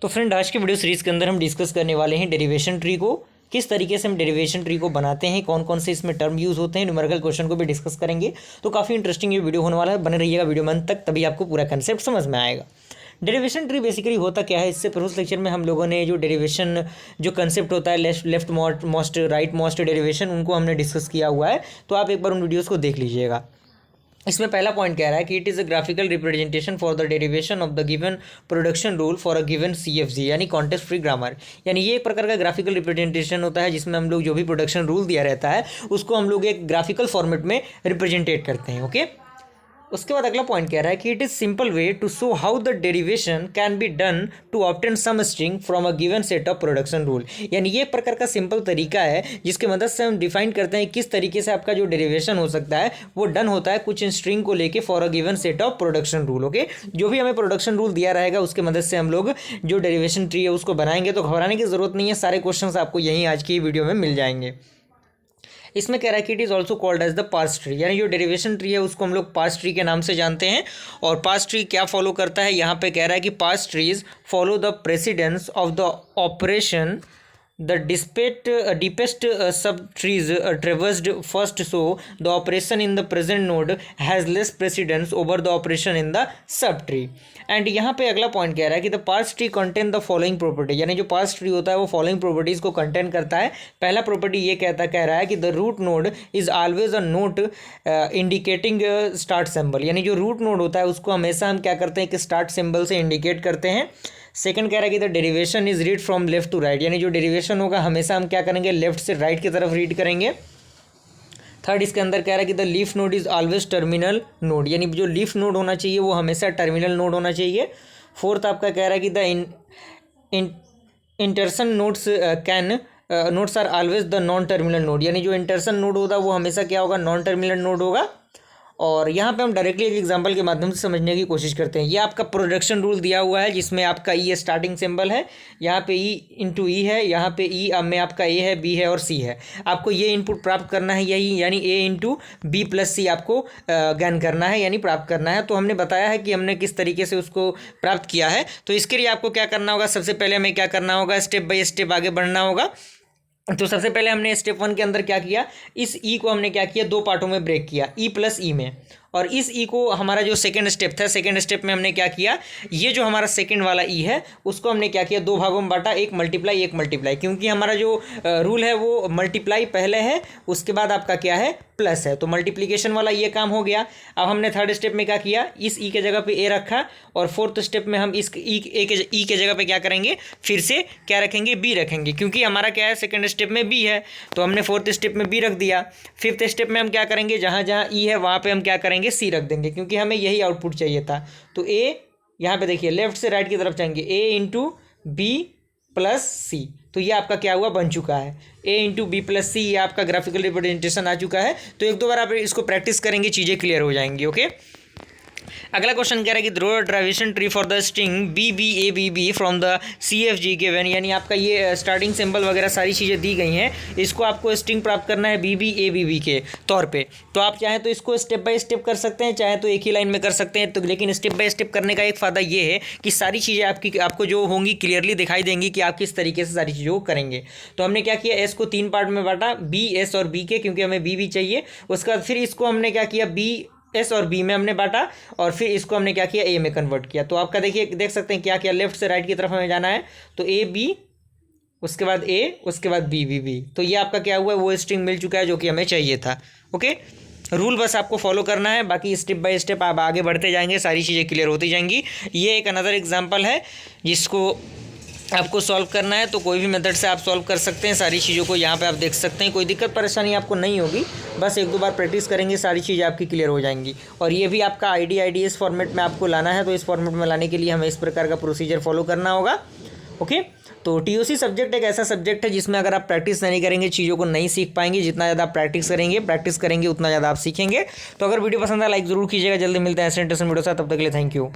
तो फ्रेंड, आज के वीडियो सीरीज़ के अंदर हम डिस्कस करने वाले हैं डेरिवेशन ट्री को, किस तरीके से हम डेरिवेशन ट्री को बनाते हैं, कौन कौन से इसमें टर्म यूज़ होते हैं, न्यूमेरिकल क्वेश्चन को भी डिस्कस करेंगे। तो काफ़ी इंटरेस्टिंग ये वीडियो होने वाला है, बने रहिएगा वीडियो में अंत तक, तभी आपको पूरा कंसेप्ट समझ में आएगा। डेरिवेशन ट्री बेसिकली होता क्या है, इससे प्रीवियस लेक्चर में हम लोगों ने जो डेरिवेशन जो कंसेप्ट होता है left most right most derivation, उनको हमने डिस्कस किया हुआ है, तो आप एक बार उन वीडियोज़ को देख लीजिएगा। इसमें पहला पॉइंट कह रहा है कि it is a graphical representation for the derivation of the given production rule for a given CFG, यानी कॉन्टेक्स्ट फ्री ग्रामर। यानी ये एक प्रकार का ग्राफिकल रिप्रेजेंटेशन होता है जिसमें हम लोग जो भी प्रोडक्शन रूल दिया रहता है उसको हम लोग एक ग्राफिकल फॉर्मेट में रिप्रेजेंटेट करते हैं। ओके, उसके बाद अगला पॉइंट कह रहा है कि it is simple way to show how the derivation can be done to obtain some string from a given set of production rule. यानी ये एक प्रकार का सिंपल तरीका है जिसकी मदद से हम डिफाइन करते हैं किस तरीके से आपका जो डेरिवेशन हो सकता है वो डन होता है कुछ स्ट्रिंग को लेके for a given set of production rule. Okay, जो भी हमें प्रोडक्शन रूल दिया रहेगा उसके मदद से हम लोग जो डेरिवेशन ट्री है उसको बनाएंगे। तो घबराने की जरूरत नहीं है, सारे क्वेश्चन आपको यहीं आज की वीडियो में मिल जाएंगे। इसमें कह रहा है कि it is also called as the parse tree, यानी जो डेरिवेशन ट्री है उसको हम लोग पार्स ट्री के नाम से जानते हैं। और पार्स ट्री क्या फॉलो करता है, यहाँ पे कह रहा है कि parse trees follow the precedence of the operation the deepest subtrees traversed first, so the operation in the present node has less precedence over the operation in the subtree। And यहाँ पे अगला पॉइंट कह रहा है कि the parse tree contain the following property, यानी जो parse tree होता है वो फॉलोइंग प्रॉपर्टीज को कंटेन करता है। पहला प्रॉपर्टी ये कह रहा है कि the root node is always a not indicating start symbol, यानी जो रूट नोड होता है उसको हमेशा हम क्या करते हैं कि स्टार्ट सिंबल से इंडिकेट करते हैं। सेकंड कह रहा है कि the derivation is read from left to right, यानी जो डेरिवेशन होगा हमेशा हम क्या करेंगे लेफ्ट से राइट की तरफ रीड करेंगे। थर्ड इसके अंदर कह रहा है कि the leaf node is always terminal node, यानी जो लीफ नोड होना चाहिए वो हमेशा टर्मिनल नोड होना चाहिए। फोर्थ आपका कह रहा है कि the internal nodes nodes are always the non terminal node, यानी जो इंटरसन नोड होगा वो हमेशा क्या होगा नॉन टर्मिनल नोड होगा। और यहाँ पे हम डायरेक्टली एक एग्जांपल के माध्यम से समझने की कोशिश करते हैं। ये आपका प्रोडक्शन रूल दिया हुआ है जिसमें आपका ई स्टार्टिंग सिंबल है, यहाँ पे ई इंटू ई है, यहाँ पे ई अब में आपका ए है, बी है और सी है। आपको ये इनपुट प्राप्त करना है, यही यानी ए इंटू बी प्लस सी आपको ज्ञान करना है, यानी प्राप्त करना है। तो हमने बताया है कि हमने किस तरीके से उसको प्राप्त किया है। तो इसके लिए आपको क्या करना होगा, सबसे पहले हमें क्या करना होगा, स्टेप बाय स्टेप आगे बढ़ना होगा। तो सबसे पहले हमने स्टेप 1 के अंदर क्या किया, इस ई को हमने क्या किया दो पार्टों में ब्रेक किया, ई प्लस ई में। और इस ई को हमारा जो सेकंड स्टेप था, सेकंड स्टेप में हमने क्या किया, ये जो हमारा सेकंड वाला ई है उसको हमने क्या किया दो भागों में बांटा, एक मल्टीप्लाई, क्योंकि हमारा जो रूल है वो मल्टीप्लाई पहले है उसके बाद आपका क्या है प्लस है, तो मल्टीप्लिकेशन वाला ये काम हो गया। अब हमने थर्ड स्टेप में क्या किया, इस ई के जगह पे ए रखा, और फोर्थ स्टेप में हम इस ई के जगह पे क्या करेंगे, फिर से क्या रखेंगे बी रखेंगे, क्योंकि हमारा क्या है सेकंड स्टेप में बी है तो हमने फोर्थ स्टेप में बी रख दिया। फिफ्थ स्टेप में हम क्या करेंगे, जहाँ जहाँ ई है वहाँ पे हम क्या करेंगे सी रख देंगे, क्योंकि हमें यही आउटपुट चाहिए था। तो ए यहाँ पे देखिए लेफ्ट से राइट की तरफ जाएंगे, ए इंटू बी प्लस सी, तो ये आपका क्या हुआ बन चुका है ए इंटू बी प्लस सी, ये आपका ग्राफिकल रिप्रेजेंटेशन आ चुका है। तो एक दो बार आप इसको प्रैक्टिस करेंगे चीज़ें क्लियर हो जाएंगी। ओके, अगला क्वेश्चन कह रहा है कि draw a derivation tree for the string b B A B b from the CFG given, यानी आपका ये स्टार्टिंग सिंबल वगैरह सारी चीज़ें दी गई हैं, इसको आपको स्ट्रिंग प्राप्त करना है B B A B B के तौर पे। तो आप चाहें तो इसको स्टेप बाय स्टेप कर सकते हैं, चाहे तो एक ही लाइन में कर सकते हैं। तो लेकिन स्टेप बाय स्टेप करने का एक फ़ायदा ये है कि सारी चीज़ें आपको जो होंगी क्लियरली दिखाई देंगी कि आप किस तरीके से सारी चीज़ों को करेंगे। तो हमने क्या किया, एस को 3 पार्ट में बांटा, बी एस और बी के, क्योंकि हमें बी चाहिए। उसके बाद फिर इसको हमने क्या किया बी एस और बी में हमने बांटा, और फिर इसको हमने क्या किया ए में कन्वर्ट किया। तो आपका देखिए देख सकते हैं क्या किया, लेफ्ट से राइट की तरफ हमें जाना है, तो ए बी उसके बाद ए उसके बाद बी बी बी, तो ये आपका क्या हुआ वो स्ट्रिंग मिल चुका है जो कि हमें चाहिए था। ओके, रूल बस आपको फॉलो करना है, बाकी स्टेप बाय स्टेप आप आगे बढ़ते जाएंगे, सारी चीज़ें क्लियर होती जाएंगी। ये एक अनदर एग्जाम्पल है जिसको आपको सॉल्व करना है, तो कोई भी मेथड से आप सॉल्व कर सकते हैं। सारी चीज़ों को यहाँ पे आप देख सकते हैं, कोई दिक्कत परेशानी आपको नहीं होगी, बस एक दो बार प्रैक्टिस करेंगे सारी चीज़ें आपकी क्लियर हो जाएंगी। और ये भी आपका IDS फॉर्मेट में आपको लाना है, तो इस फॉर्मेट में लाने के लिए हमें इस प्रकार का प्रोसीजर फॉलो करना होगा। ओके, तो TOC सब्जेक्ट एक ऐसा सब्जेक्ट है जिसमें अगर आप प्रैक्टिस नहीं करेंगे चीज़ों को नहीं सीख पाएंगे। जितना ज़्यादा आप प्रैक्टिस करेंगे उतना ज़्यादा आप सीखेंगे। तो अगर वीडियो पसंद है लाइक ज़रूर कीजिएगा। जल्दी मिलते हैं ऐसे इंटरेस्टिंग वीडियो के साथ, तब तक के लिए थैंक यू।